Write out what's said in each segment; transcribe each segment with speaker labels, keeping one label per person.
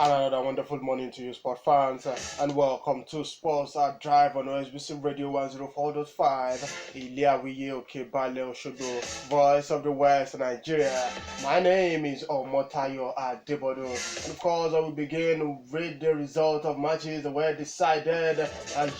Speaker 1: Another wonderful morning to you, sport fans, and welcome to Sports Drive on OSBC Radio 104.5. Iliawiye Okebale Oshodo, voice of the West, Nigeria. My name is Omotayo Adebodun, and of course, I will begin with the result of matches that were decided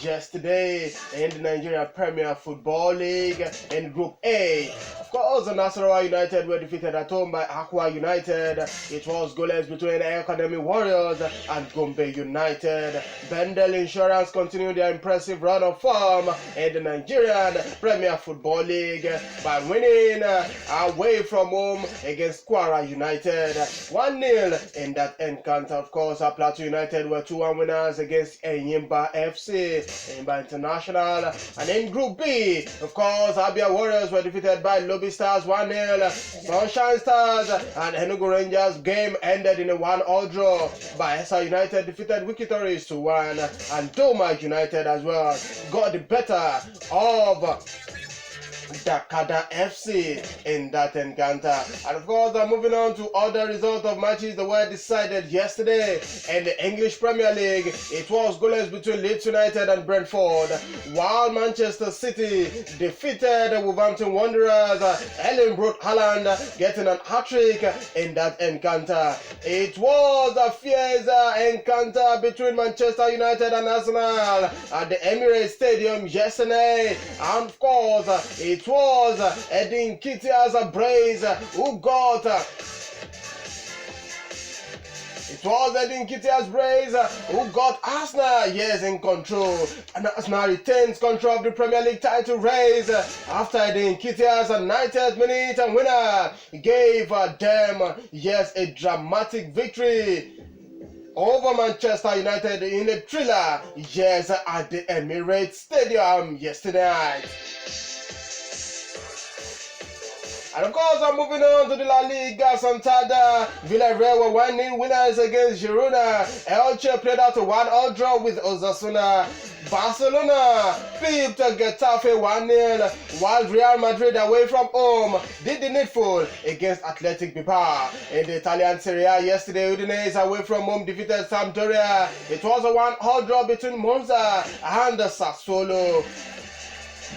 Speaker 1: yesterday in the Nigeria Premier Football League in Group A. Of course, Nasarawa United were defeated at home by Aqua United. It was goalless between Academy Warriors and Gombe United. Bendel Insurance continued their impressive run of form in the Nigerian Premier Football League by winning away from home against Kwara United 1-0 in that encounter. Of course, Plateau United were 2-1 winners against Enyimba FC, Enyimba International. And in Group B, of course, Abia Warriors were defeated by Lobby Stars 1-0. Sunshine Stars and Enugu Rangers game ended in a 1-all draw. Bayelsa United defeated Wikitoris 2-1, and Doma United as well got the better of Dakada FC in that encounter. And of course, moving on to other results of matches that were decided yesterday in the English Premier League. It was goalless between Leeds United and Brentford, while Manchester City defeated Wolverhampton Wanderers. Erling Braut Haaland getting an hat-trick in that encounter. It was a fierce encounter between Manchester United and Arsenal at the Emirates Stadium yesterday, and of course, it was Edin Kitias Brace who got Arsenal, yes, in control. And Arsenal retains control of the Premier League title race after Edin Kitias, a 90th minute and winner, gave them, yes, a dramatic victory over Manchester United in a thriller, yes, at the Emirates Stadium yesterday night. And of course, I'm moving on to the La Liga Santander. Villarreal were 1-0 winners against Girona. Elche played out a 1-all draw with Osasuna. Barcelona beat Getafe 1-0, while Real Madrid away from home did the needful against Athletic Bilbao. In the Italian Serie A yesterday, Udinese away from home defeated Sampdoria. It was a 1-all draw between Monza and Sassuolo.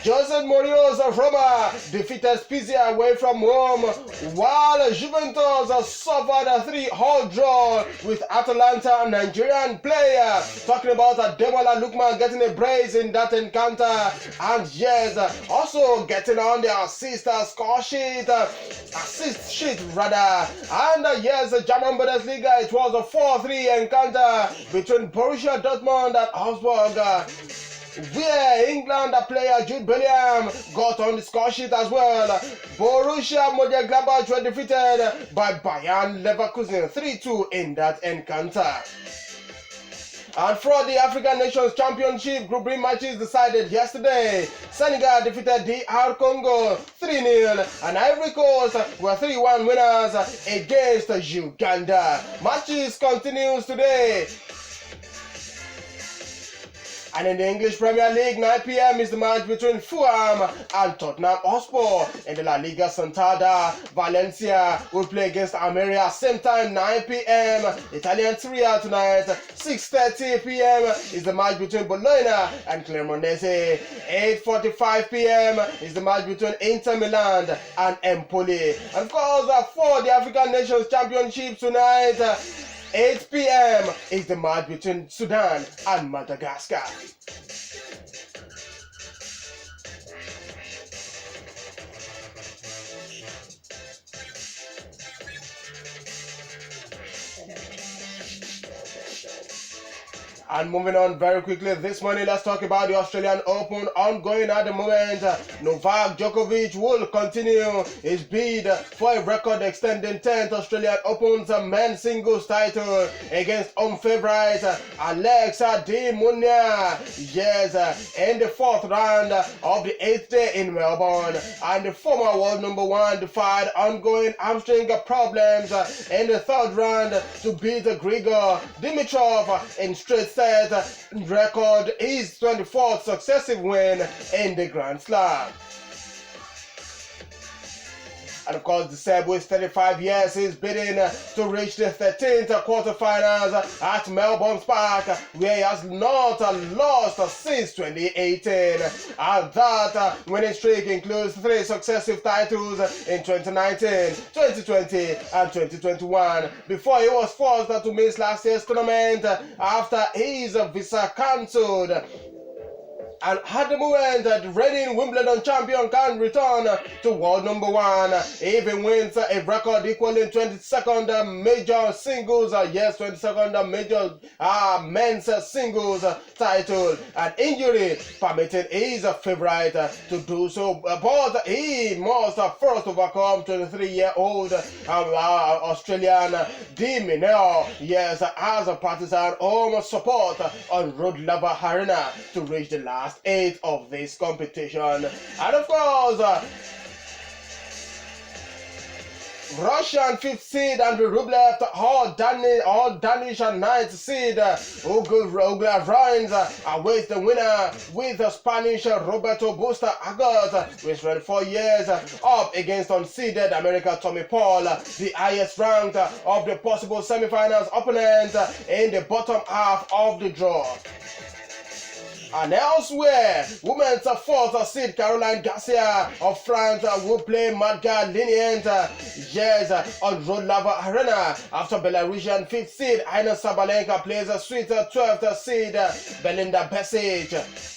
Speaker 1: Jose Mourinho's Roma defeated Spezia away from home, while Juventus suffered a 3-all draw with Atalanta. Nigerian player talking about Ademola Lookman getting a brace in that encounter, and yes, also getting on the assist sheet rather. And yes, the German Bundesliga, it was a 4-3 encounter between Borussia Dortmund and Augsburg, where England player Jude Bellingham got on the score sheet as well. Borussia Mönchengladbach were defeated by Bayern Leverkusen 3-2 in that encounter. And for the African Nations Championship, Group B matches decided yesterday. Senegal defeated DR Congo 3-0, and Ivory Coast were 3-1 winners against Uganda. Matches continues today. And in the English Premier League, 9 p.m. is the match between Fulham and Tottenham Hotspur. In the La Liga Santander, Valencia will play against Almeria, same time, 9 p.m. Italian Serie A tonight, 6:30 p.m. is the match between Bologna and Cremonese. 8:45 p.m. is the match between Inter Milan and Empoli. And of course, for the African Nations Championship tonight, 8 p.m. is the match between Sudan and Madagascar. And moving on very quickly this morning, let's talk about the Australian Open ongoing at the moment. Novak Djokovic will continue his bid for a record-extending 10th Australian Open's men's singles title against home favourite Alexa de Minaur. Yes, in the 4th round of the 8th day in Melbourne. And the former world number 1 defied ongoing hamstring problems in the 3rd round to beat Grigor Dimitrov in straight sets. Record his 24th successive win in the Grand Slam. And of course, the Serb, with 35 years, is bidding to reach the 13th quarterfinals at Melbourne Park, where he has not lost since 2018. And that winning streak includes 3 successive titles in 2019, 2020, and 2021, before he was forced to miss last year's tournament after his visa cancelled. And at the moment, the reigning Wimbledon champion can return to world number 1 if he wins a record equaling 22nd major singles, 22nd major men's singles title. An injury permitted his favorite to do so, but he must first overcome 23-year-old Australian Di Mineo, yes, as a partisan home support on Road Lava Arena to reach the last 8 of this competition. And of course, Russian 5th seed Andrew Rublev or Danish 9th seed Ugo Rhines awaits the winner with Spanish Roberto Busta Agut, with 24 years, up against unseeded American Tommy Paul, the highest ranked of the possible semi-finals opponent in the bottom half of the draw. And elsewhere, women's 4th seed Caroline Garcia of France will play Madga Linient, yes, on Road Lava Arena, after Belarusian 5th seed Aina Sabalenka plays a sweet 12th seed Belinda Bencic.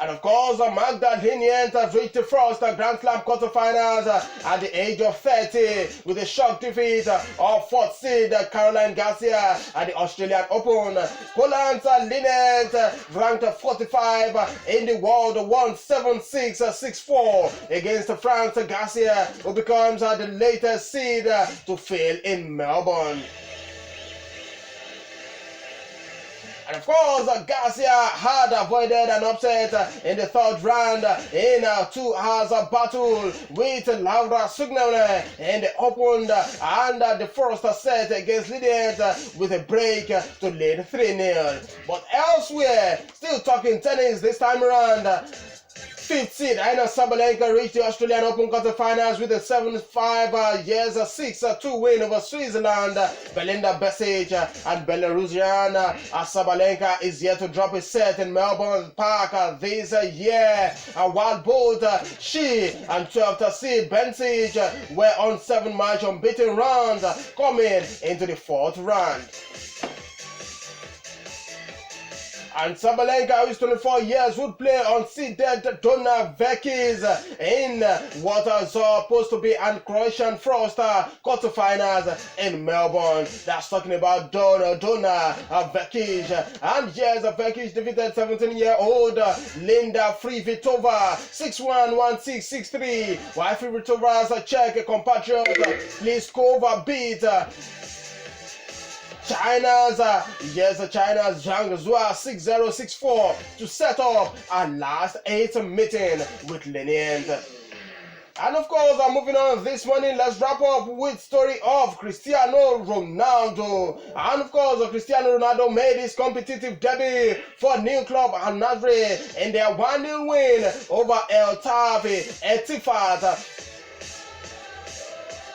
Speaker 1: And of course, Magda Linient has reached the first Grand Slam quarterfinals at the age of 30 with a shock defeat of 4th seed Caroline Garcia at the Australian Open. Poland's Linient, ranked 45 in the world, won 7-6, 6-4 against France Garcia, who becomes the latest seed to fail in Melbourne. And of course, Garcia had avoided an upset in the 3rd round in a 2 hours battle with Laura Sugnone in the Open, and the first set against Linient with a break to lead 3-0. But elsewhere, still talking tennis this time around, 5th seed Aina Sabalenka reached the Australian Open quarterfinals with a 7-5, 6-2 win over Switzerland. Belinda Bencic and Belarusian Sabalenka is yet to drop a set in Melbourne Park this year, while both she and 12th seed Bencic were on 7-match unbeaten runs coming into the 4th round. And Sabalenka, who is 24 years, would play unseeded Donna Vekic in what is supposed to be an Croatian Frost quarterfinals in Melbourne. That's talking about Donna Vekic. And yes, Vekic defeated 17-year-old Linda Frivitova 6-1, 1-6, 6-3, while Frivitova's Czech compatriot Pliskova beat China's Zhang Zhua 6-0, 6-4 to set up our last 8 meeting with Linient. And of course, moving on this morning, let's wrap up with story of Cristiano Ronaldo. And of course, Cristiano Ronaldo made his competitive debut for new club Al Nassr in their 1-0 win over El Tafi Etifat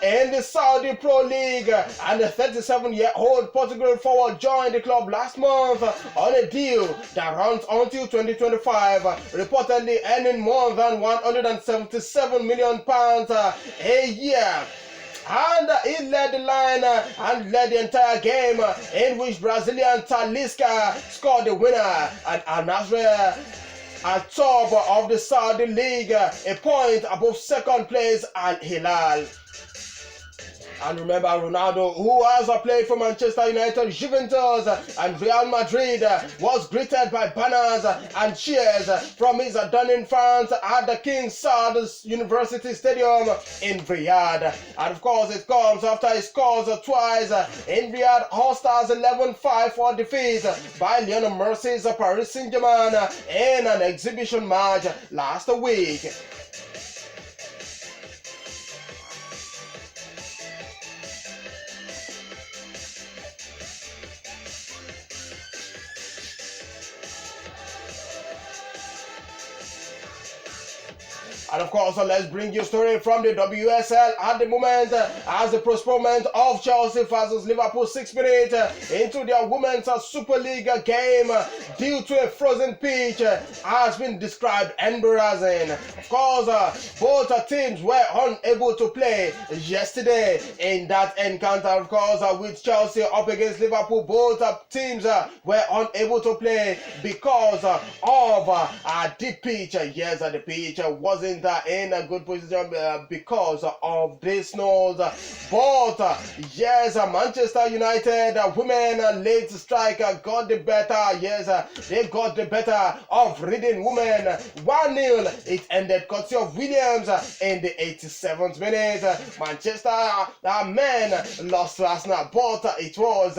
Speaker 1: in the Saudi Pro League. And the 37-year-old Portugal forward joined the club last month on a deal that runs until 2025, reportedly earning more than £177 million a year. And he led the line and led the entire game, in which Brazilian Talisca scored the winner, and Al Nassr at top of the Saudi League, a point above second place Al Hilal. And remember, Ronaldo, who has played for Manchester United, Juventus, and Real Madrid, was greeted by banners and cheers from his Dunning fans at the King Saud University Stadium in Riyadh. And of course, it comes after he scores twice in Riyadh All-Stars 11-5 for defeat by Lionel Messi's Paris Saint-Germain in an exhibition match last week. And of course, let's bring you a story from the WSL at the moment as the postponement of Chelsea versus Liverpool 6 minutes into their Women's Super League game due to a frozen pitch has been described embarrassing. Of course, both teams were unable to play yesterday in that encounter. Of course, with Chelsea up against Liverpool, both teams were unable to play because of the pitch. Yes, the pitch wasn't in a good position because of the snows. But yes, Manchester United women late striker got the better. Yes, they got the better of Reading women. 1-0. It ended courtesy of Williams in the 87th minute. Manchester men lost to Arsenal, but it was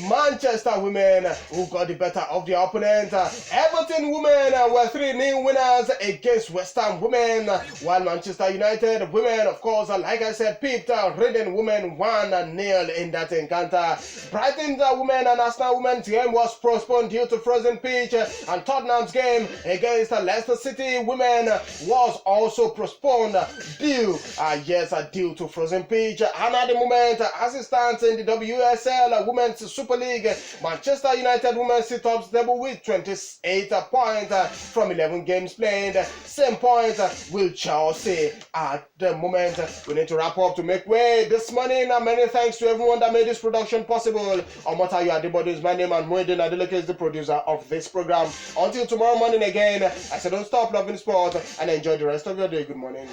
Speaker 1: Manchester women who got the better of the opponent. Everton women were 3-0 winners against West Ham women, while Manchester United women, of course, like I said, pipped Reading women 1-0 in that encounter. Brighton's women and Arsenal women's game was postponed due to frozen pitch, and Tottenham's game against Leicester City women was also postponed due to frozen pitch. And at the moment, as it stands in the WSL Women's Super League, Manchester United women sit up table with 28 points from 11 games played. Same points with Chelsea at the moment. We need to wrap up to make way this morning. And many thanks to everyone that made this production possible. Omotayo Adebodun is my name, and Muidin Adeleke is the producer of this program. Until tomorrow morning again, I say don't stop loving sport and enjoy the rest of your day. Good morning.